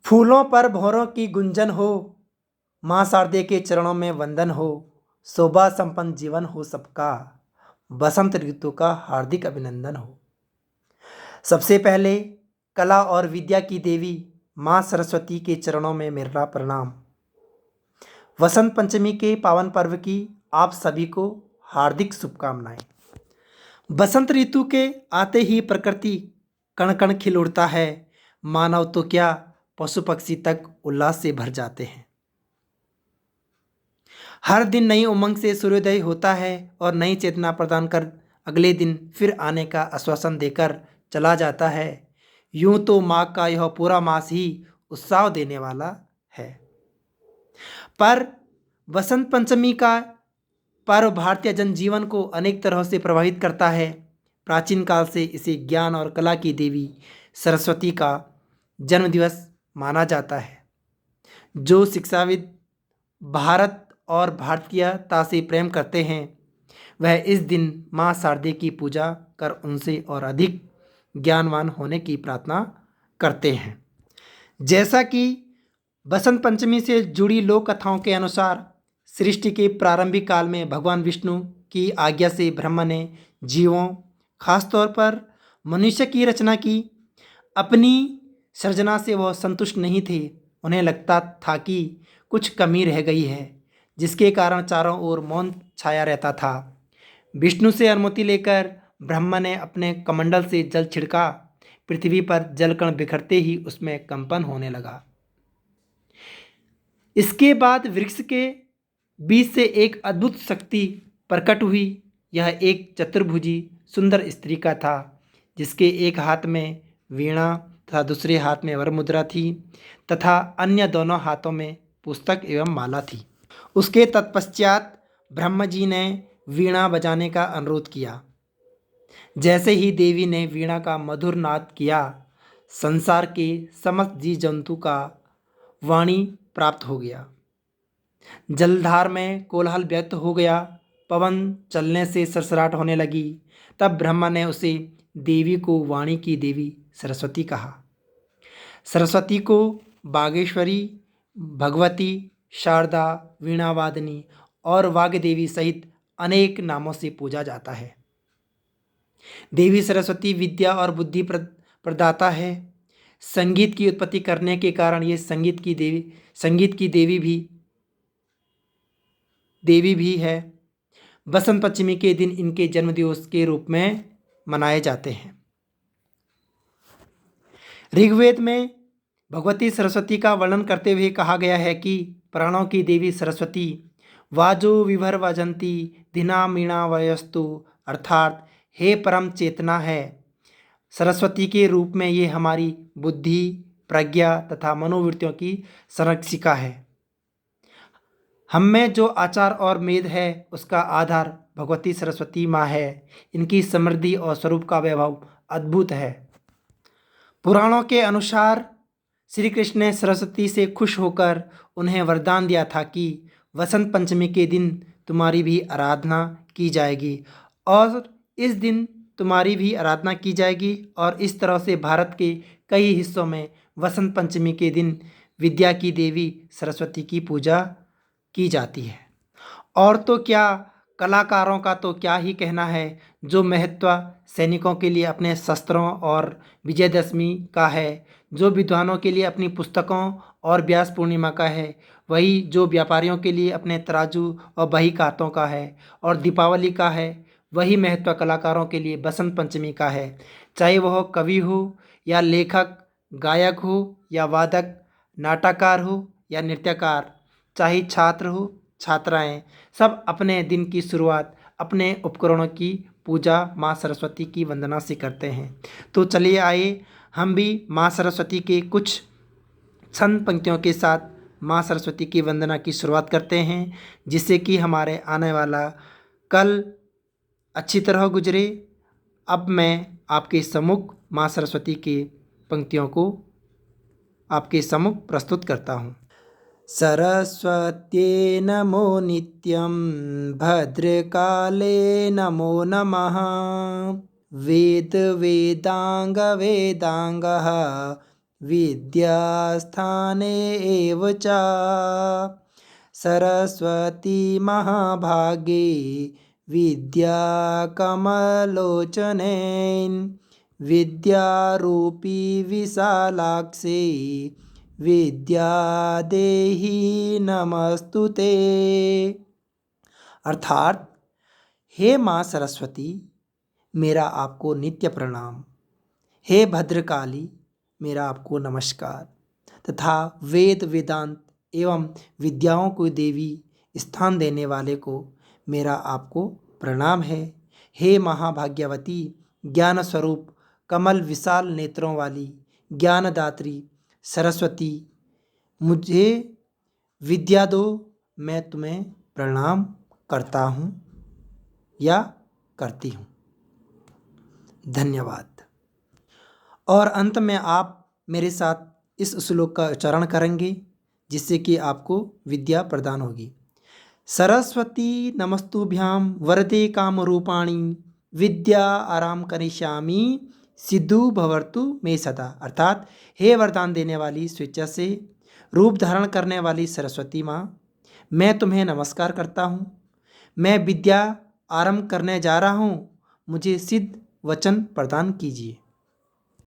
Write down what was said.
फूलों पर भंवरों की गुंजन हो, माँ शारदे के चरणों में वंदन हो, शोभा संपन्न जीवन हो सबका, बसंत ऋतु का हार्दिक अभिनंदन हो। सबसे पहले कला और विद्या की देवी माँ सरस्वती के चरणों में मेरा प्रणाम। वसंत पंचमी के पावन पर्व की आप सभी को हार्दिक शुभकामनाएं। बसंत ऋतु के आते ही प्रकृति कण कण खिल उठता है। मानव तो क्या, पशु पक्षी तक उल्लास से भर जाते हैं। हर दिन नई उमंग से सूर्योदय होता है और नई चेतना प्रदान कर अगले दिन फिर आने का आश्वासन देकर चला जाता है। यूं तो माघ का यह पूरा मास ही उत्साह देने वाला है, पर बसंत पंचमी का पर्व भारतीय जनजीवन को अनेक तरह से प्रभावित करता है। प्राचीन काल से इसे ज्ञान और कला की देवी सरस्वती का जन्म दिवस माना जाता है। जो शिक्षाविद भारत और भारतीयता से प्रेम करते हैं, वह इस दिन माँ शारदे की पूजा कर उनसे और अधिक ज्ञानवान होने की प्रार्थना करते हैं। जैसा कि बसंत पंचमी से जुड़ी लोक कथाओं के अनुसार सृष्टि के प्रारंभिक काल में भगवान विष्णु की आज्ञा से ब्रह्मा ने जीवों, खासतौर पर मनुष्य की रचना की। अपनी सृजना से वह संतुष्ट नहीं थे। उन्हें लगता था कि कुछ कमी रह गई है, जिसके कारण चारों ओर मौन छाया रहता था। विष्णु से अनुमति लेकर ब्रह्मा ने अपने कमंडल से जल छिड़का। पृथ्वी पर जलकण बिखरते ही उसमें कंपन होने लगा। इसके बाद वृक्ष के बीच से एक अद्भुत शक्ति प्रकट हुई। यह एक चतुर्भुजी सुंदर स्त्री का था, जिसके एक हाथ में वीणा तथा दूसरे हाथ में वरमुद्रा थी तथा अन्य दोनों हाथों में पुस्तक एवं माला थी। उसके तत्पश्चात ब्रह्मा जी ने वीणा बजाने का अनुरोध किया। जैसे ही देवी ने वीणा का मधुर नाद किया, संसार के समस्त जीव जंतु का वाणी प्राप्त हो गया। जलधार में कोलाहल व्यक्त हो गया। पवन चलने से सरसराहट होने लगी। तब ब्रह्मा ने उसे देवी को वाणी की देवी सरस्वती कहा। सरस्वती को बागेश्वरी, भगवती, शारदा, वीणावादिनी और वाग्देवी सहित अनेक नामों से पूजा जाता है। देवी सरस्वती विद्या और बुद्धि प्रदाता है। संगीत की उत्पत्ति करने के कारण ये संगीत की देवी भी है। बसंत पंचमी के दिन इनके जन्मदिवस के रूप में मनाए जाते हैं। ऋग्वेद में भगवती सरस्वती का वर्णन करते हुए कहा गया है कि प्राणों की देवी सरस्वती वाजो विभर वजंती धिना मीणा वयस्तु, अर्थात हे परम चेतना है। सरस्वती के रूप में ये हमारी बुद्धि, प्रज्ञा तथा मनोवृत्तियों की संरक्षिका है। हम में जो आचार और मेद है, उसका आधार भगवती सरस्वती माँ है। इनकी समृद्धि और स्वरूप का वैभव अद्भुत है। पुराणों के अनुसार श्री कृष्ण ने सरस्वती से खुश होकर उन्हें वरदान दिया था कि वसंत पंचमी के दिन तुम्हारी भी आराधना की जाएगी और इस दिन तुम्हारी भी आराधना की जाएगी। और इस तरह से भारत के कई हिस्सों में वसंत पंचमी के दिन विद्या की देवी सरस्वती की पूजा की जाती है। और तो क्या, कलाकारों का तो क्या ही कहना है। जो महत्व सैनिकों के लिए अपने शस्त्रों और विजयदशमी का है, जो विद्वानों के लिए अपनी पुस्तकों और व्यास पूर्णिमा का है, वही जो व्यापारियों के लिए अपने तराजू और बही खातों का है और दीपावली का है, वही महत्व कलाकारों के लिए बसंत पंचमी का है। चाहे वह कवि हो या लेखक, गायक हो या वादक, नाटककार हो या नृत्यकार, चाहे छात्र हो छात्राएं, सब अपने दिन की शुरुआत अपने उपकरणों की पूजा माँ सरस्वती की वंदना से करते हैं। तो चलिए आइए हम भी माँ सरस्वती के कुछ छंद पंक्तियों के साथ माँ सरस्वती की वंदना की शुरुआत करते हैं, जिससे कि हमारे आने वाला कल अच्छी तरह गुजरे। अब मैं आपके सम्मुख माँ सरस्वती के पंक्तियों को आपके सम्मुख प्रस्तुत करता हूँ। सरस्वत्यै नमो नित्यं भद्रकाले नमो नमः। वेद वेदांग वेदांगः विद्यास्थाने एव च सरस्वती महाभागे विद्याकमलोचने विद्यारूपी विशालाक्षे विद्या देहि नमस्तुते। अर्थात हे माँ सरस्वती, मेरा आपको नित्य प्रणाम। हे भद्रकाली, मेरा आपको नमस्कार। तथा वेद वेदांत एवं विद्याओं को देवी स्थान देने वाले को मेरा आपको प्रणाम है। हे महाभाग्यवती, ज्ञान स्वरूप कमल विशाल नेत्रों वाली ज्ञानदात्री सरस्वती, मुझे विद्या दो, मैं तुम्हें प्रणाम करता हूँ या करती हूँ। धन्यवाद। और अंत में आप मेरे साथ इस श्लोक का उच्चारण करेंगे जिससे कि आपको विद्या प्रदान होगी। सरस्वती नमस्तुभ्यां वरदे कामरूपाणी विद्या आराम करिष्यामि सिद्धू भवतु मे सदा। अर्थात हे वरदान देने वाली स्वेच्छा से रूप धारण करने वाली सरस्वती माँ, मैं तुम्हें नमस्कार करता हूँ। मैं विद्या आरंभ करने जा रहा हूँ, मुझे सिद्ध वचन प्रदान कीजिए।